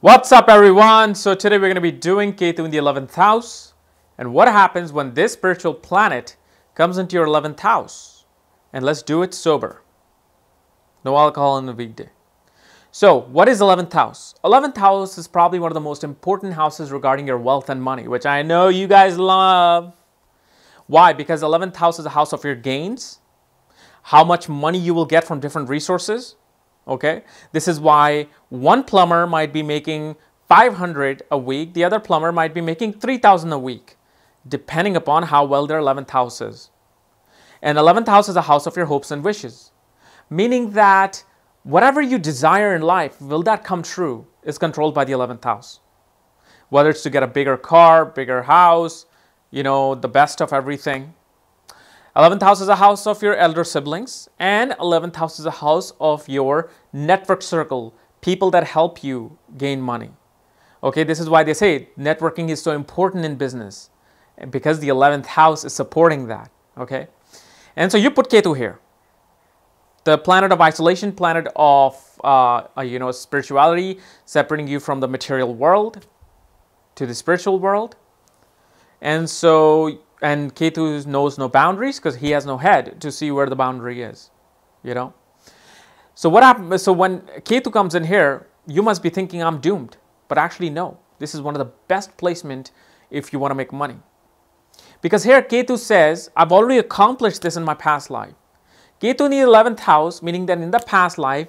What's up, everyone? So today we're going to be doing Ketu in the 11th house and what happens when this spiritual planet comes into your 11th house. And let's do it sober. No alcohol on the weekday. So what is 11th house? 11th house is probably one of the most important houses regarding your wealth and money, which I know you guys love. Why? Because 11th house is a house of your gains, how much money you will get from different resources. Okay, this is why one plumber might be making 500 a week, the other plumber might be making 3,000 a week, depending upon how well their 11th house is. And 11th house is a house of your hopes and wishes, meaning that whatever you desire in life, will that come true, is controlled by the 11th house. Whether it's to get a bigger car, bigger house, the best of everything. 11th house is a house of your elder siblings, and 11th house is a house of your network circle, people that help you gain money. Okay, this is why they say networking is so important in business, because the 11th house is supporting that. Okay, and so you put Ketu here, the planet of isolation, planet of spirituality, separating you from the material world to the spiritual world. And so Ketu knows no boundaries because he has no head to see where the boundary is, So what happens? So when Ketu comes in here, you must be thinking I'm doomed, but actually no. This is one of the best placement if you want to make money, because here Ketu says I've already accomplished this in my past life. Ketu in the 11th house, meaning that in the past life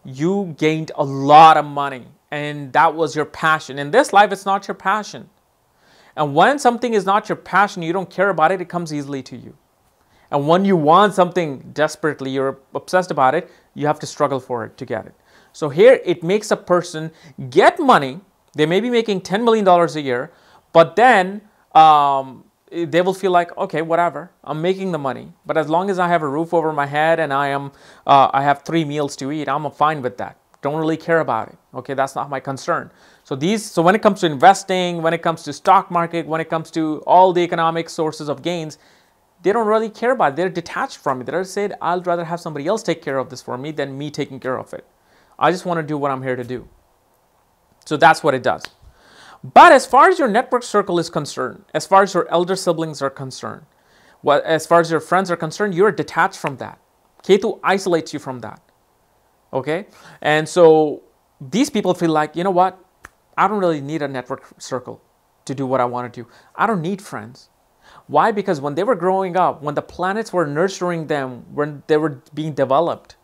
you gained a lot of money and that was your passion. In this life, it's not your passion. And when something is not your passion, you don't care about it, it comes easily to you. And when you want something desperately, you're obsessed about it, you have to struggle for it to get it. So here it makes a person get money. They may be making $10 million a year, but then they will feel like, okay, whatever, I'm making the money. But as long as I have a roof over my head and I have 3 meals to eat, I'm fine with that. Don't really care about it. Okay, that's not my concern. So when it comes to investing, when it comes to stock market, when it comes to all the economic sources of gains, they don't really care about it. They're detached from it. They're saying, I'd rather have somebody else take care of this for me than me taking care of it. I just want to do what I'm here to do. So that's what it does. But as far as your network circle is concerned, as far as your elder siblings are concerned, as far as your friends are concerned, you're detached from that. Ketu isolates you from that. Okay, and so these people feel like, you know what, I don't really need a network circle to do what I want to do. I don't need friends. Why? Because when they were growing up, when the planets were nurturing them, when they were being developed,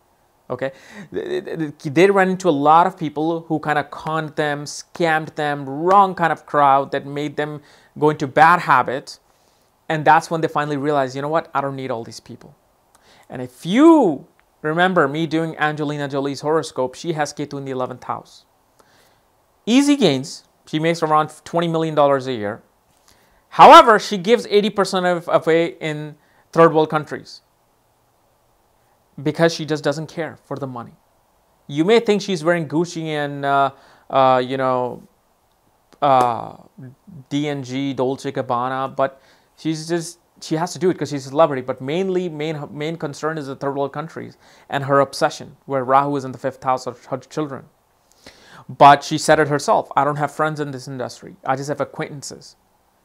okay, they ran into a lot of people who kind of conned them, scammed them, wrong kind of crowd that made them go into bad habits. And that's when they finally realized, you know what, I don't need all these people. And if you remember me doing Angelina Jolie's horoscope, she has Ketu in the 11th house. Easy gains. She makes around $20 million a year. However, she gives 80% away in third world countries because she just doesn't care for the money. You may think she's wearing Gucci and, D&G, Dolce Gabbana, but she has to do it because she's a celebrity, but main concern is the third world countries and her obsession, where Rahu is in the 5th house of her children. But she said it herself, I don't have friends in this industry. I just have acquaintances.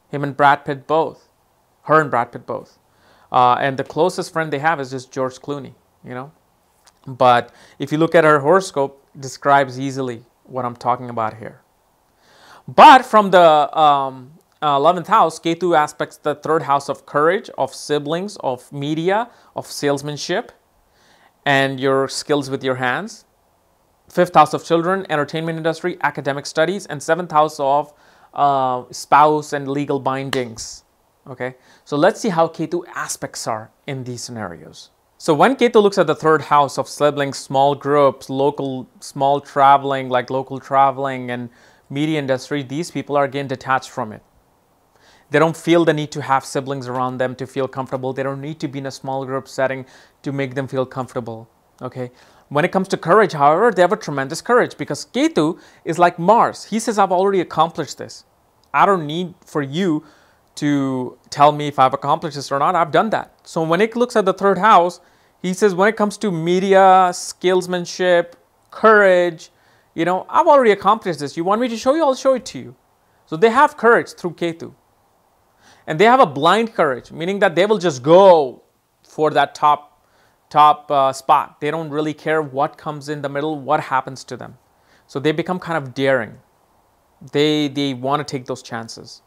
Him and Brad Pitt both. Her and Brad Pitt both. And the closest friend they have is just George Clooney, But if you look at her horoscope, it describes easily what I'm talking about here. But from the 11th house, Ketu aspects the 3rd house of courage, of siblings, of media, of salesmanship, and your skills with your hands. 5th house of children, entertainment industry, academic studies, and 7th house of spouse and legal bindings. Okay, so let's see how Ketu aspects are in these scenarios. So when Ketu looks at the 3rd house of siblings, small groups, small traveling, like local traveling and media industry, these people are again detached from it. They don't feel the need to have siblings around them to feel comfortable. They don't need to be in a small group setting to make them feel comfortable. Okay. When it comes to courage, however, they have a tremendous courage because Ketu is like Mars. He says, I've already accomplished this. I don't need for you to tell me if I've accomplished this or not. I've done that. So when it looks at the 3rd house, he says when it comes to media, salesmanship, courage, You know, I've already accomplished this. You want me to show you? I'll show it to you. So they have courage through Ketu. And they have a blind courage, meaning that they will just go for that top spot. They don't really care what comes in the middle, what happens to them. So they become kind of daring. They want to take those chances.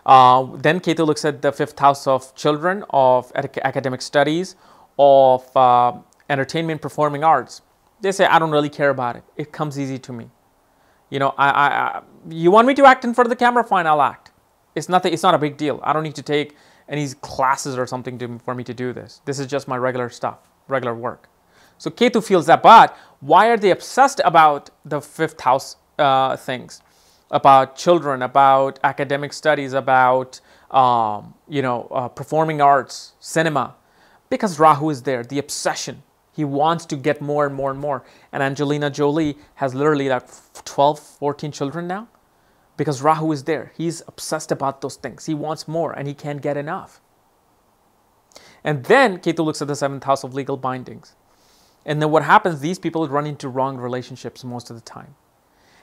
Then Ketu looks at the 5th house of children, of academic studies, of entertainment, performing arts. They say, I don't really care about it. It comes easy to me. You know, you want me to act in front of the camera? Fine, I'll act. It's nothing. It's not a big deal. I don't need to take any classes or something for me to do this. This is just my regular stuff, regular work. So Ketu feels that. But why are they obsessed about the 5th house things? About children, about academic studies, about performing arts, cinema? Because Rahu is there, the obsession. He wants to get more and more and more. And Angelina Jolie has literally like 12, 14 children now. Because Rahu is there. He's obsessed about those things. He wants more and he can't get enough. And then Ketu looks at the 7th house of legal bindings. And then what happens, these people run into wrong relationships most of the time.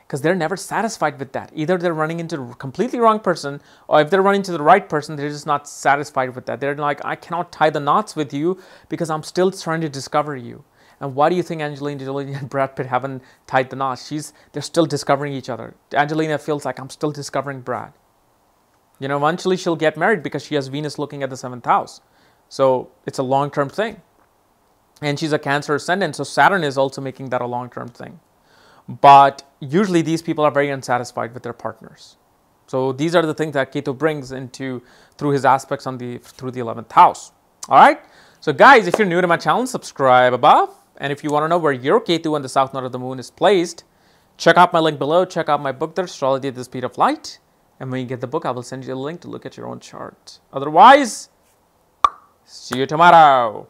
Because they're never satisfied with that. Either they're running into a completely wrong person, or if they're running to the right person, they're just not satisfied with that. They're like, I cannot tie the knots with you because I'm still trying to discover you. And why do you think Angelina Jolie and Brad Pitt haven't tied the knots? They're still discovering each other. Angelina feels like, I'm still discovering Brad. You know, eventually she'll get married because she has Venus looking at the 7th house. So it's a long-term thing. And she's a Cancer ascendant, so Saturn is also making that a long-term thing. But usually these people are very unsatisfied with their partners. So these are the things that Ketu brings through his aspects through the 11th house. All right. So guys, if you're new to my channel, subscribe above. And if you want to know where your Ketu on the south node of the moon is placed, check out my link below. Check out my book there, Astrology at the Speed of Light. And when you get the book, I will send you a link to look at your own chart. Otherwise, see you tomorrow.